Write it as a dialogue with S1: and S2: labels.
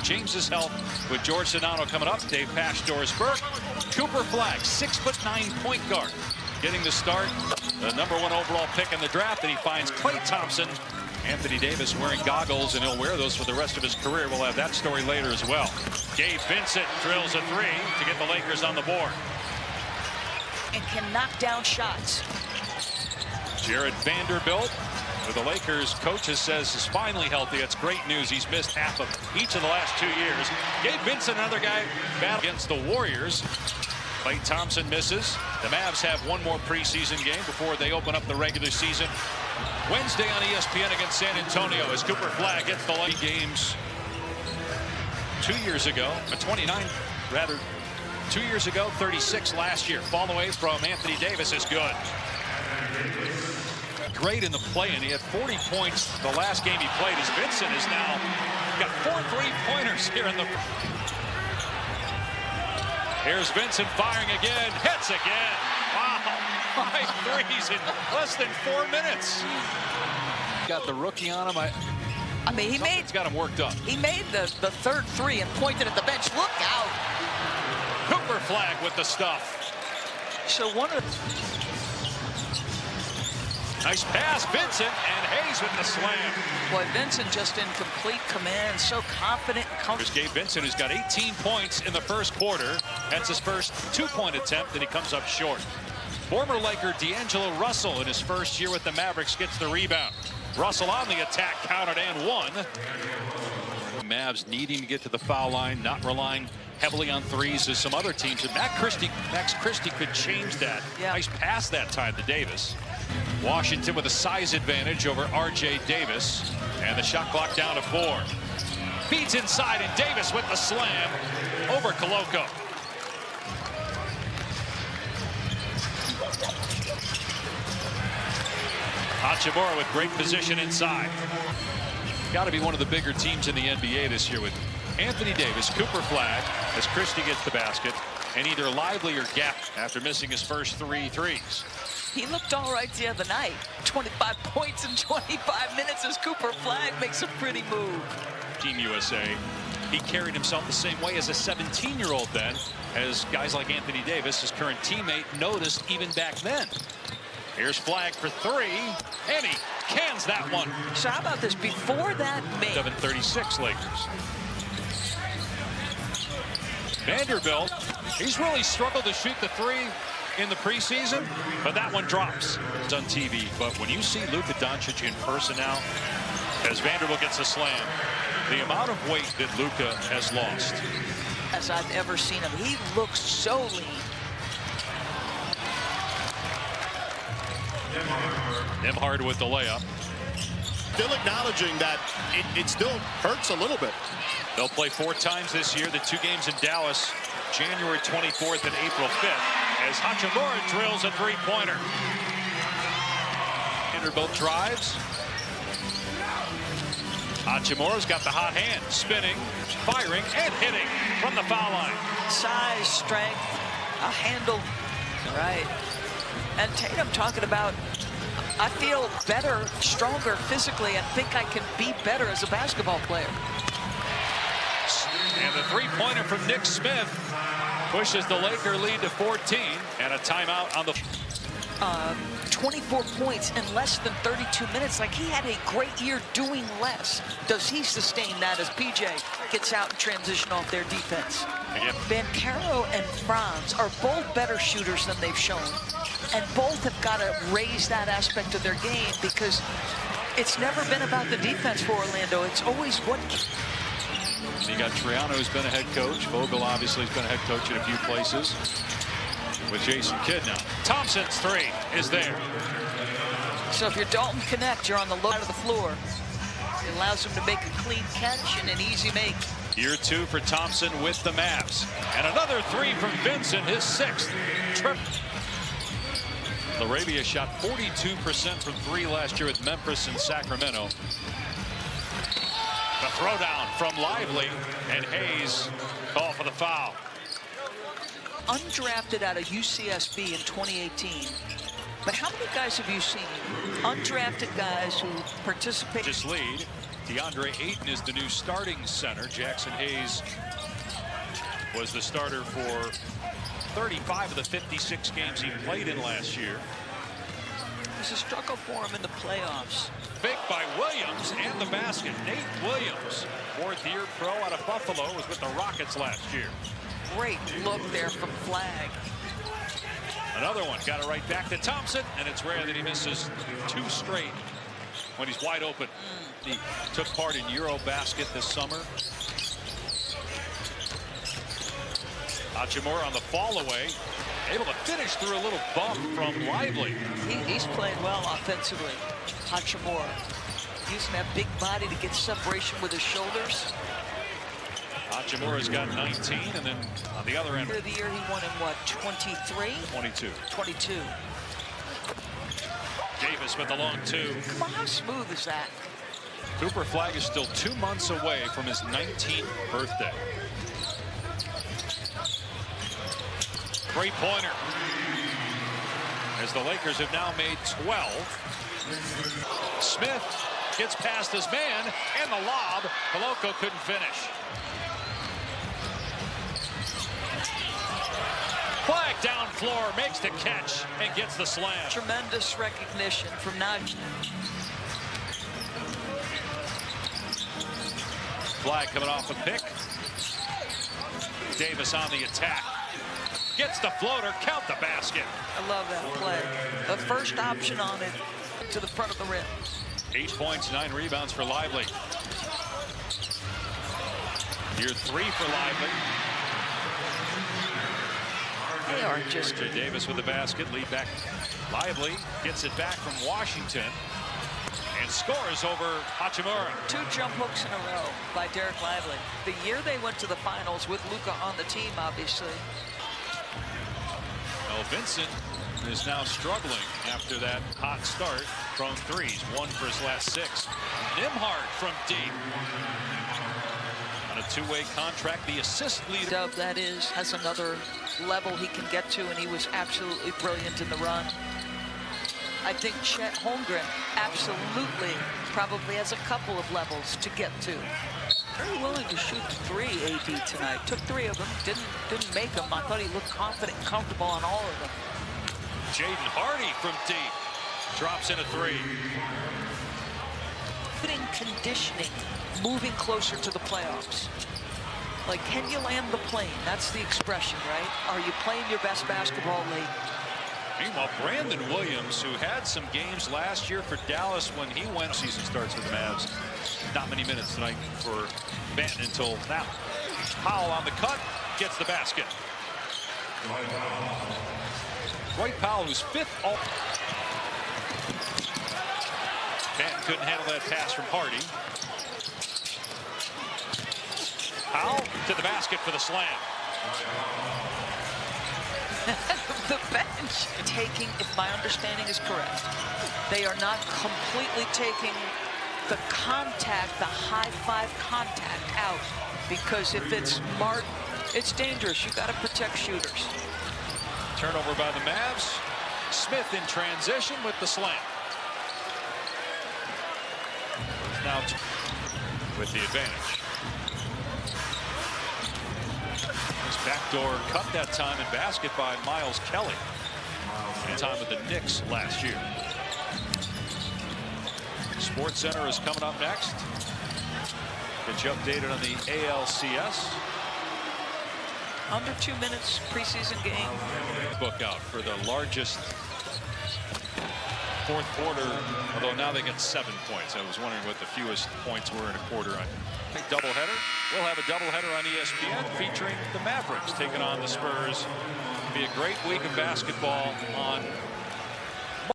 S1: James's health with George Sedano coming up. Dave Pashdore's Burke. Cooper Flagg, 6'9" point guard, getting the start. The #1 overall pick in the draft, and he finds Klay Thompson. Anthony Davis wearing goggles, and he'll wear those for the rest of his career. We'll have that story later as well. Gabe Vincent drills a three to get the Lakers on the board.
S2: And can knock down shots.
S1: Jared Vanderbilt, who the Lakers coaches says is finally healthy. It's great news. He's missed half of each of the last 2 years. Gabe Vincent, another guy, battle against the Warriors. Klay Thompson misses. The Mavs have one more preseason game before they open up the regular season Wednesday on ESPN against San Antonio as Cooper Flagg gets the late games 2 years ago, 29 rather. 2 years ago, 36 last year. Fall away from Anthony Davis is good. Great in the play-in. He had 40 points the last game he played, as Vincent has now got 4 3-pointers here in the... Here's Vincent firing again. Hits again. Wow. 5 threes in less than 4 minutes. Got the rookie on him.
S2: I mean,
S1: Something's got him worked up.
S2: He made the third three and pointed at the bench. Look out.
S1: Cooper Flagg with the stuff.
S2: So one of
S1: nice pass, Vincent, and Hayes with the slam.
S2: Boy, Vincent just in complete command, so confident and comfortable.
S1: Here's Gabe Vincent, who's got 18 points in the first quarter. That's his first 2-point attempt, and he comes up short. Former Laker D'Angelo Russell in his first year with the Mavericks gets the rebound. Russell on the attack, counted and won. Mavs needing to get to the foul line, not relying heavily on threes as some other teams. And Max Christie could change that.
S2: Yeah.
S1: Nice pass that time to Davis. Washington with a size advantage over R.J. Davis. And the shot clock down to 4. Feeds inside, and Davis with the slam over Koloko. Hachimura with great position inside. Got to be one of the bigger teams in the NBA this year with Anthony Davis, Cooper Flagg, as Christie gets the basket, and either Lively or Gap after missing his first 3 threes.
S2: He looked all right the other night. 25 points in 25 minutes as Cooper Flagg makes a pretty move.
S1: Team USA, he carried himself the same way as a 17-year-old then, as guys like Anthony Davis, his current teammate, noticed even back then. Here's Flagg for 3, and he cans that one.
S2: So how about this? Before that made
S1: 7:36 Lakers. Vanderbilt, he's really struggled to shoot the 3 in the preseason, but that one drops. It's on TV, but when you see Luka Doncic in person now, as Vanderbilt gets a slam, the amount of weight that Luka has lost.
S2: as I've ever seen him. He looks so lean.
S1: Nembhard with the layup.
S3: Still acknowledging that it still hurts a little bit.
S1: They'll play 4 times this year. The 2 games in Dallas, January 24th and April 5th, as Hachimura drills a 3-pointer. Vanderbilt drives. Hachimura's got the hot hand, spinning, firing, and hitting from the foul line.
S2: Size, strength, a handle. Right. And Tatum talking about, I feel better, stronger physically, and think I can be better as a basketball player.
S1: And the 3-pointer from Nick Smith pushes the Laker lead to 14, and a timeout on the
S2: 24 points in less than 32 minutes. Like, he had a great year doing less. Does he sustain that as PJ gets out and transition off their defense?
S1: Again.
S2: Banchero and Franz are both better shooters than they've shown, and both have got to raise that aspect of their game, because it's never been about the defense for Orlando. It's always what.
S1: You got Triano, who's been a head coach. Vogel obviously has been a head coach in a few places. With Jason Kidd now. Thompson's 3 is there.
S2: So if you're Dalton Connect, you're on the low side of the floor. It allows him to make a clean catch and an easy make.
S1: Year 2 for Thompson with the Mavs. And another 3 from Vincent, his 6th trip. Larabia shot 42% from 3 last year with Memphis and Sacramento. The throwdown from Lively, and Hayes called for the foul.
S2: Undrafted out of UCSB in 2018. But how many guys have you seen, undrafted guys who participate?
S1: Just lead. DeAndre Ayton is the new starting center. Jackson Hayes was the starter for 35 of the 56 games he played in last year.
S2: It's a struggle for him in the playoffs.
S1: Fake by Williams and the basket. Nate Williams, fourth-year pro out of Buffalo, was with the Rockets last year.
S2: Great look there from Flagg.
S1: Another one, got it right back to Thompson, and it's rare that he misses two straight when he's wide open. He took part in Eurobasket this summer. Hachimura on the fall away, able to finish through a little bump from Lively.
S2: He's playing well offensively. Hachimura using that big body to get separation with his shoulders.
S1: Hachimura's got 19, and then on the other end.
S2: Of the year, he won in what, 23?
S1: 22.
S2: 22.
S1: Davis with the long two.
S2: Come on, how smooth is that?
S1: Cooper Flagg is still 2 months away from his 19th birthday. Three-pointer. As the Lakers have now made 12. Smith gets past his man, and the lob. Koloko couldn't finish. Flagg down floor, makes the catch, and gets the slam.
S2: Tremendous recognition from Naj.
S1: Flagg coming off a pick. Davis on the attack. Gets the floater, count the basket.
S2: I love that play. The first option on it to the front of the rim.
S1: 8 points, 9 rebounds for Lively. Year 3 for Lively.
S2: They are just...
S1: Richard Davis with the basket, lead back. Lively gets it back from Washington and scores over Hachimura.
S2: 2 jump hooks in a row by Derek Lively. The year they went to the finals with Luka on the team, obviously.
S1: Well, Vincent is now struggling after that hot start. Prone threes, 1 for his last 6. Nembhard from deep. On a 2-way contract, the assist leader.
S2: Dub, that is, has another level he can get to, and he was absolutely brilliant in the run. I think Chet Holmgren absolutely probably has a couple of levels to get to. Very willing to shoot 3, AD tonight. Took 3 of them, didn't make them. I thought he looked confident and comfortable on all of them.
S1: Jaden Hardy from deep. Drops in a 3.
S2: Putting conditioning, moving closer to the playoffs. Like, can you land the plane? That's the expression, right? Are you playing your best basketball late?
S1: Meanwhile, Brandon Williams, who had some games last year for Dallas when he went, season starts for the Mavs. Not many minutes tonight for Benton until now. Powell on the cut, gets the basket. Dwight Powell, who's 5th all. Benton couldn't handle that pass from Hardy. Powell to the basket for the slam.
S2: The bench taking, if my understanding is correct, they are not completely taking the contact, the high-five contact out, because if it's marked, it's dangerous. You got to protect shooters.
S1: Turnover by the Mavs. Smith in transition with the slam. Now with the advantage. This backdoor cut that time in basket by Miles Kelly. And time with the Knicks last year. Sports Center is coming up next. Get you updated on the ALCS.
S2: Under 2 minutes preseason game.
S1: Book out for the largest fourth quarter, although now they get 7 points. I was wondering what the fewest points were in a quarter. I think doubleheader. We'll have a doubleheader on ESPN featuring the Mavericks taking on the Spurs. It'll be a great week of basketball on